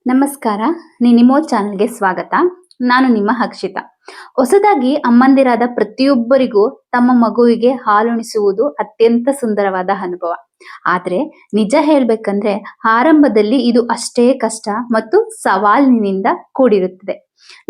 ನಮಸ್ಕಾರ. ನಿನಿಮೋ ಚಾನಲ್ಗೆ ಸ್ವಾಗತ. ನಾನು ನಿಮ್ಮ ಅಕ್ಷಿತಾ. ಹೊಸದಾಗಿ ಅಮ್ಮಂದಿರಾದ ಪ್ರತಿಯೊಬ್ಬರಿಗೂ ತಮ್ಮ ಮಗುವಿಗೆ ಹಾಲುಣಿಸುವುದು ಅತ್ಯಂತ ಸುಂದರವಾದ ಅನುಭವ. ಆದ್ರೆ ನಿಜ ಹೇಳ್ಬೇಕಂದ್ರೆ ಆರಂಭದಲ್ಲಿ ಇದು ಅಷ್ಟೇ ಕಷ್ಟ ಮತ್ತು ಸವಾಲಿನಿಂದ ಕೂಡಿರುತ್ತದೆ.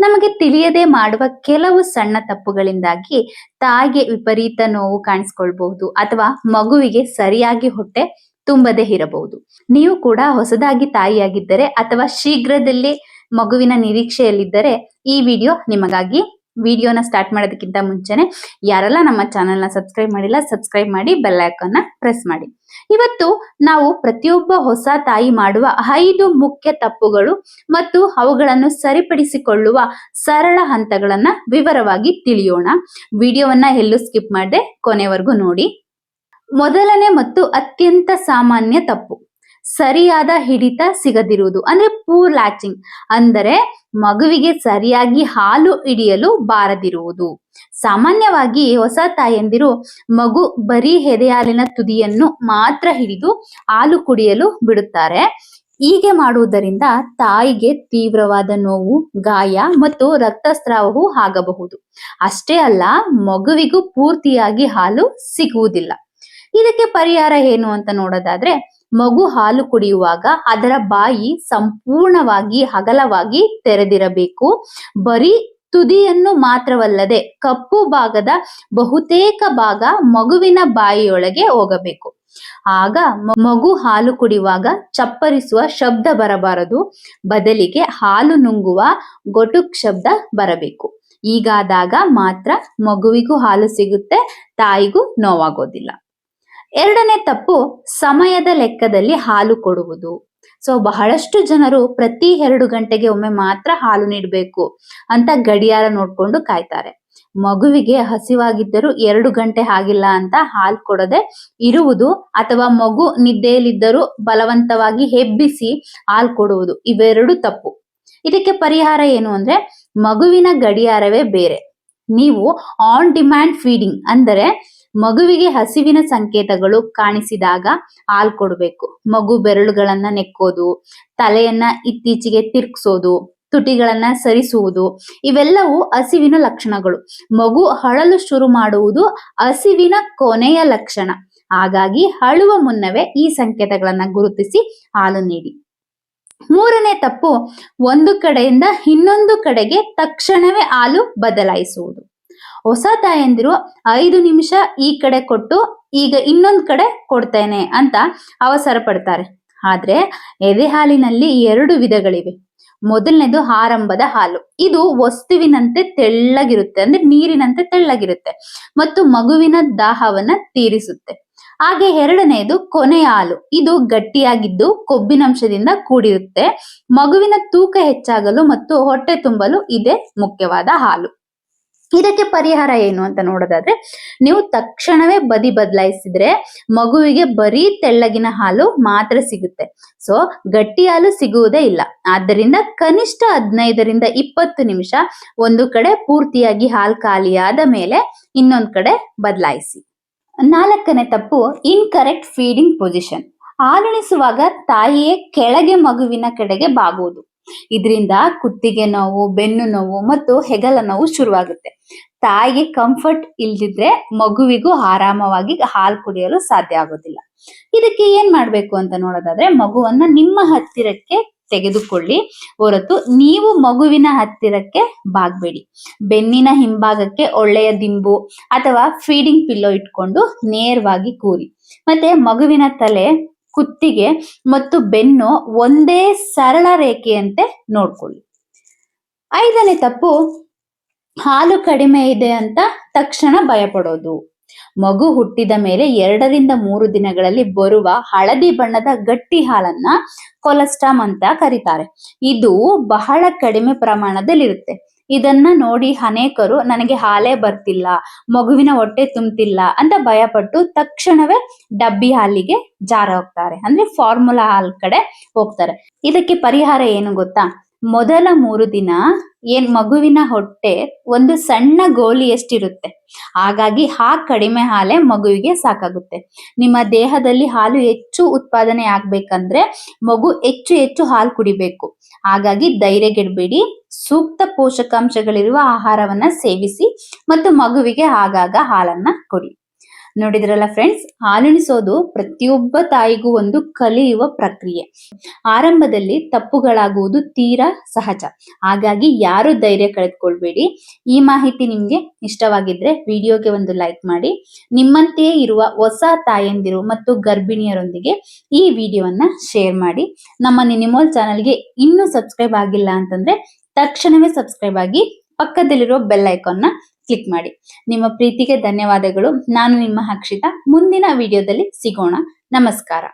ನಮಗೆ ತಿಳಿಯದೆ ಮಾಡುವ ಕೆಲವು ಸಣ್ಣ ತಪ್ಪುಗಳಿಂದಾಗಿ ತಾಯಿಗೆ ವಿಪರೀತ ನೋವು ಕಾಣಿಸ್ಕೊಳ್ಬಹುದು ಅಥವಾ ಮಗುವಿಗೆ ಸರಿಯಾಗಿ ಹೊಟ್ಟೆ ತುಂಬದೇ ಇರಬಹುದು. ನೀವು ಕೂಡ ಹೊಸದಾಗಿ ತಾಯಿಯಾಗಿದ್ದರೆ ಅಥವಾ ಶೀಘ್ರದಲ್ಲೇ ಮಗುವಿನ ನಿರೀಕ್ಷೆಯಲ್ಲಿದ್ದರೆ ಈ ವಿಡಿಯೋ ನಿಮಗಾಗಿ. ವಿಡಿಯೋನ ಸ್ಟಾರ್ಟ್ ಮಾಡೋದಕ್ಕಿಂತ ಮುಂಚೆನೆ ಯಾರೆಲ್ಲ ನಮ್ಮ ಚಾನೆಲ್ನ ಸಬ್ಸ್ಕ್ರೈಬ್ ಮಾಡಿಲ್ಲ ಸಬ್ಸ್ಕ್ರೈಬ್ ಮಾಡಿ ಬೆಲ್ ಐಕಾನ್ನ ಪ್ರೆಸ್ ಮಾಡಿ. ಇವತ್ತು ನಾವು ಪ್ರತಿಯೊಬ್ಬ ಹೊಸ ತಾಯಿ ಮಾಡುವ 5 ಮುಖ್ಯ ತಪ್ಪುಗಳು ಮತ್ತು ಅವುಗಳನ್ನು ಸರಿಪಡಿಸಿಕೊಳ್ಳುವ ಸರಳ ಹಂತಗಳನ್ನ ವಿವರವಾಗಿ ತಿಳಿಯೋಣ. ವಿಡಿಯೋವನ್ನ ಎಲ್ಲೂ ಸ್ಕಿಪ್ ಮಾಡದೆ ಕೊನೆವರೆಗೂ ನೋಡಿ. ಮೊದಲನೇ ಮತ್ತು ಅತ್ಯಂತ ಸಾಮಾನ್ಯ ತಪ್ಪು ಸರಿಯಾದ ಹಿಡಿತ ಸಿಗದಿರುವುದು, ಅಂದ್ರೆ ಪೂರ್ ಲ್ಯಾಚಿಂಗ್, ಅಂದರೆ ಮಗುವಿಗೆ ಸರಿಯಾಗಿ ಹಾಲು ಹಿಡಿಯಲು ಬಾರದಿರುವುದು. ಸಾಮಾನ್ಯವಾಗಿ ಹೊಸ ತಾಯಂದಿರು ಮಗು ಬರೀ ಎದೆಹಾಲಿನ ತುದಿಯನ್ನು ಮಾತ್ರ ಹಿಡಿದು ಹಾಲು ಕುಡಿಯಲು ಬಿಡುತ್ತಾರೆ. ಹೀಗೆ ಮಾಡುವುದರಿಂದ ತಾಯಿಗೆ ತೀವ್ರವಾದ ನೋವು, ಗಾಯ ಮತ್ತು ರಕ್ತಸ್ರಾವವೂ ಆಗಬಹುದು. ಅಷ್ಟೇ ಅಲ್ಲ, ಮಗುವಿಗೂ ಪೂರ್ತಿಯಾಗಿ ಹಾಲು ಸಿಗುವುದಿಲ್ಲ. ಇದಕ್ಕೆ ಪರಿಹಾರ ಏನು ಅಂತ ನೋಡೋದಾದ್ರೆ, ಮಗು ಹಾಲು ಕುಡಿಯುವಾಗ ಅದರ ಬಾಯಿ ಸಂಪೂರ್ಣವಾಗಿ ಅಗಲವಾಗಿ ತೆರೆದಿರಬೇಕು. ಬರೀ ತುದಿಯನ್ನು ಮಾತ್ರವಲ್ಲದೆ ಕಪ್ಪು ಭಾಗದ ಬಹುತೇಕ ಭಾಗ ಮಗುವಿನ ಬಾಯಿಯೊಳಗೆ ಹೋಗಬೇಕು. ಆಗ ಮಗು ಹಾಲು ಕುಡಿಯುವಾಗ ಚಪ್ಪರಿಸುವ ಶಬ್ದ ಬರಬಾರದು, ಬದಲಿಗೆ ಹಾಲು ನುಂಗುವ ಗೊಟುಕ್ ಶಬ್ದ ಬರಬೇಕು. ಹೀಗಾದಾಗ ಮಾತ್ರ ಮಗುವಿಗೂ ಹಾಲು ಸಿಗುತ್ತೆ, ತಾಯಿಗೂ ನೋವಾಗೋದಿಲ್ಲ. ಎರಡನೇ ತಪ್ಪು ಸಮಯದ ಲೆಕ್ಕದಲ್ಲಿ ಹಾಲು ಕೊಡುವುದು. ಬಹಳಷ್ಟು ಜನರು ಪ್ರತಿ 2 ಗಂಟೆಗೆ ಒಮ್ಮೆ ಮಾತ್ರ ಹಾಲು ನೀಡಬೇಕು ಅಂತ ಗಡಿಯಾರ ನೋಡ್ಕೊಂಡು ಕಾಯ್ತಾರೆ. ಮಗುವಿಗೆ ಹಸಿವಾಗಿದ್ದರೂ 2 ಗಂಟೆ ಆಗಿಲ್ಲ ಅಂತ ಹಾಲು ಕೊಡದೆ ಇರುವುದು ಅಥವಾ ಮಗು ನಿದ್ದೆಯಲ್ಲಿದ್ದರೂ ಬಲವಂತವಾಗಿ ಎಬ್ಬಿಸಿ ಹಾಲು ಕೊಡುವುದು, ಇವೆರಡು ತಪ್ಪು. ಇದಕ್ಕೆ ಪರಿಹಾರ ಏನು ಅಂದ್ರೆ, ಮಗುವಿನ ಗಡಿಯಾರವೇ ಬೇರೆ. ನೀವು ಆನ್ ಡಿಮ್ಯಾಂಡ್ ಫೀಡಿಂಗ್, ಅಂದರೆ ಮಗುವಿಗೆ ಹಸಿವಿನ ಸಂಕೇತಗಳು ಕಾಣಿಸಿದಾಗ ಹಾಲು ಕೊಡಬೇಕು. ಮಗು ಬೆರಳುಗಳನ್ನ ನೆಕ್ಕೋದು, ತಲೆಯನ್ನ ಇತ್ತೀಚೆಗೆ ತಿರ್ಗ್ಸೋದು, ತುಟಿಗಳನ್ನ ಸರಿಸುವುದು, ಇವೆಲ್ಲವೂ ಹಸಿವಿನ ಲಕ್ಷಣಗಳು. ಮಗು ಅಳಲು ಶುರು ಮಾಡುವುದು ಹಸಿವಿನ ಕೊನೆಯ ಲಕ್ಷಣ. ಹಾಗಾಗಿ ಅಳುವ ಮುನ್ನವೇ ಈ ಸಂಕೇತಗಳನ್ನ ಗುರುತಿಸಿ ಹಾಲು ನೀಡಿ. ಮೂರನೇ ತಪ್ಪು, ಒಂದು ಕಡೆಯಿಂದ ಇನ್ನೊಂದು ಕಡೆಗೆ ತಕ್ಷಣವೇ ಹಾಲು ಬದಲಾಯಿಸುವುದು. ಹೊಸ ತಾಯಂದಿರು 5 ನಿಮಿಷ ಈ ಕಡೆ ಕೊಟ್ಟು ಈಗ ಇನ್ನೊಂದ್ ಕಡೆ ಕೊಡ್ತೇನೆ ಅಂತ ಅವಸರ ಪಡ್ತಾರೆ. ಆದ್ರೆ ಎದೆ ಹಾಲಿನಲ್ಲಿ 2 ವಿಧಗಳಿವೆ. ಮೊದಲನೇದು ಆರಂಭದ ಹಾಲು. ಇದು ವಸ್ತುವಿನಂತೆ ತೆಳ್ಳಗಿರುತ್ತೆ, ಅಂದ್ರೆ ನೀರಿನಂತೆ ತೆಳ್ಳಗಿರುತ್ತೆ ಮತ್ತು ಮಗುವಿನ ದಾಹವನ್ನ ತೀರಿಸುತ್ತೆ. ಹಾಗೆ ಎರಡನೆಯದು ಕೊನೆಯ ಹಾಲು. ಇದು ಗಟ್ಟಿಯಾಗಿದ್ದು ಕೊಬ್ಬಿನಂಶದಿಂದ ಕೂಡಿರುತ್ತೆ. ಮಗುವಿನ ತೂಕ ಹೆಚ್ಚಾಗಲು ಮತ್ತು ಹೊಟ್ಟೆ ತುಂಬಲು ಇದೇ ಮುಖ್ಯವಾದ ಹಾಲು. ಇದಕ್ಕೆ ಪರಿಹಾರ ಏನು ಅಂತ ನೋಡೋದಾದ್ರೆ, ನೀವು ತಕ್ಷಣವೇ ಬದಿ ಬದಲಾಯಿಸಿದ್ರೆ ಮಗುವಿಗೆ ಬರೀ ತೆಳ್ಳಗಿನ ಹಾಲು ಮಾತ್ರ ಸಿಗುತ್ತೆ. ಗಟ್ಟಿ ಹಾಲು ಸಿಗುವುದೇ ಇಲ್ಲ. ಆದ್ದರಿಂದ ಕನಿಷ್ಠ 15ರಿಂದ 20 ನಿಮಿಷ ಒಂದು ಕಡೆ ಪೂರ್ತಿಯಾಗಿ ಹಾಲು ಖಾಲಿಯಾದ ಮೇಲೆ ಇನ್ನೊಂದ್ ಕಡೆ ಬದಲಾಯಿಸಿ. 4ನೇ ತಪ್ಪು, ಇನ್ಕರೆಕ್ಟ್ ಫೀಡಿಂಗ್ ಪೊಸಿಷನ್. ಹಾಲುಣಿಸುವಾಗ ತಾಯಿಯೇ ಕೆಳಗೆ ಮಗುವಿನ ಕಡೆಗೆ ಬಾಗುವುದು. ಇದರಿಂದ ಕುತ್ತಿಗೆ ನೋವು, ಬೆನ್ನು ನೋವು ಮತ್ತು ಹೆಗಲ ನೋವು ಶುರುವಾಗುತ್ತೆ. ತಾಯಿಗೆ ಕಂಫರ್ಟ್ ಇಲ್ದಿದ್ರೆ ಮಗುವಿಗೂ ಆರಾಮವಾಗಿ ಹಾಲು ಕುಡಿಯಲು ಸಾಧ್ಯ ಆಗೋದಿಲ್ಲ. ಇದಕ್ಕೆ ಏನ್ ಮಾಡ್ಬೇಕು ಅಂತ ನೋಡೋದಾದ್ರೆ, ಮಗುವನ್ನ ನಿಮ್ಮ ಹತ್ತಿರಕ್ಕೆ ತೆಗೆದುಕೊಳ್ಳಿ ಹೊರತು ನೀವು ಮಗುವಿನ ಹತ್ತಿರಕ್ಕೆ ಬಾಗ್ಬೇಡಿ. ಬೆನ್ನಿನ ಹಿಂಭಾಗಕ್ಕೆ ಒಳ್ಳೆಯ ದಿಂಬು ಅಥವಾ ಫೀಡಿಂಗ್ ಪಿಲ್ಲೋ ಇಟ್ಕೊಂಡು ನೇರವಾಗಿ ಕೂರಿ. ಮತ್ತೆ ಮಗುವಿನ ತಲೆ, ಕುತ್ತಿಗೆ ಮತ್ತು ಬೆನ್ನು ಒಂದೇ ಸರಳ ರೇಖೆಯಂತೆ ನೋಡ್ಕೊಳ್ಳಿ. 5ನೇ ತಪ್ಪು, ಹಾಲು ಕಡಿಮೆ ಇದೆ ಅಂತ ತಕ್ಷಣ ಭಯಪಡೋದು. ಮಗು ಹುಟ್ಟಿದ ಮೇಲೆ 2ರಿಂದ 3 ದಿನಗಳಲ್ಲಿ ಬರುವ ಹಳದಿ ಬಣ್ಣದ ಗಟ್ಟಿ ಹಾಲನ್ನ ಕೊಲೆಸ್ಟ್ರಾಮ್ ಅಂತ ಕರೀತಾರೆ. ಇದು ಬಹಳ ಕಡಿಮೆ ಪ್ರಮಾಣದಲ್ಲಿರುತ್ತೆ. ಇದನ್ನ ನೋಡಿ ಅನೇಕರು ನನಗೆ ಹಾಲೇ ಬರ್ತಿಲ್ಲ, ಮಗುವಿನ ಹೊಟ್ಟೆ ತುಂಬ್ತಿಲ್ಲ ಅಂತ ಭಯಪಟ್ಟು ತಕ್ಷಣವೇ ಡಬ್ಬಿ ಹಾಲಿಗೆ ಜಾರ ಹೋಗ್ತಾರೆ, ಅಂದ್ರೆ ಫಾರ್ಮುಲಾ ಹಾಲ್ ಕಡೆ ಹೋಗ್ತಾರೆ. ಇದಕ್ಕೆ ಪರಿಹಾರ ಏನು ಗೊತ್ತಾ? ಮೊದಲ 3 ದಿನ ಮಗುವಿನ ಹೊಟ್ಟೆ ಒಂದು ಸಣ್ಣ ಗೋಲಿಯಷ್ಟಿರುತ್ತೆ. ಹಾಗಾಗಿ ಕಡಿಮೆ ಹಾಲೇ ಮಗುವಿಗೆ ಸಾಕಾಗುತ್ತೆ. ನಿಮ್ಮ ದೇಹದಲ್ಲಿ ಹಾಲು ಹೆಚ್ಚು ಉತ್ಪಾದನೆ ಆಗ್ಬೇಕಂದ್ರೆ ಮಗು ಹೆಚ್ಚು ಹೆಚ್ಚು ಹಾಲು ಕುಡಿಬೇಕು. ಹಾಗಾಗಿ ಧೈರ್ಯಗೆಡಬೇಡಿ. ಸೂಕ್ತ ಪೋಷಕಾಂಶಗಳಿರುವ ಆಹಾರವನ್ನ ಸೇವಿಸಿ ಮತ್ತು ಮಗುವಿಗೆ ಆಗಾಗ ಹಾಲನ್ನ ಕೊಡಿ. ನೋಡಿದ್ರಲ್ಲ ಫ್ರೆಂಡ್ಸ್, ಹಾಲುಣಿಸೋದು ಪ್ರತಿಯೊಬ್ಬ ತಾಯಿಗೂ ಒಂದು ಕಲಿಯುವ ಪ್ರಕ್ರಿಯೆ. ಆರಂಭದಲ್ಲಿ ತಪ್ಪುಗಳಾಗುವುದು ತೀರಾ ಸಹಜ. ಹಾಗಾಗಿ ಯಾರು ಧೈರ್ಯ ಕಳೆದುಕೊಳ್ಬೇಡಿ. ಈ ಮಾಹಿತಿ ನಿಮ್ಗೆ ಇಷ್ಟವಾಗಿದ್ರೆ ವಿಡಿಯೋಗೆ ಒಂದು ಲೈಕ್ ಮಾಡಿ. ನಿಮ್ಮಂತೆಯೇ ಇರುವ ಹೊಸ ತಾಯಂದಿರು ಮತ್ತು ಗರ್ಭಿಣಿಯರೊಂದಿಗೆ ಈ ವಿಡಿಯೋವನ್ನ ಶೇರ್ ಮಾಡಿ. ನಮ್ಮ ನಿನಿಮೋಲ್ ಚಾನಲ್ಗೆ ಇನ್ನೂ ಸಬ್ಸ್ಕ್ರೈಬ್ ಆಗಿಲ್ಲ ಅಂತಂದ್ರೆ ತಕ್ಷಣವೇ ಸಬ್ಸ್ಕ್ರೈಬ್ ಆಗಿ ಪಕ್ಕದಲ್ಲಿರೋ ಬೆಲ್ ಐಕಾನ್ನ ಕ್ಲಿಕ್ ಮಾಡಿ. ನಿಮ್ಮ ಪ್ರೀತಿಗೆ ಧನ್ಯವಾದಗಳು. ನಾನು ನಿಮ್ಮ ಅಕ್ಷಿತಾ. ಮುಂದಿನ ವಿಡಿಯೋದಲ್ಲಿ ಸಿಗೋಣ. ನಮಸ್ಕಾರ.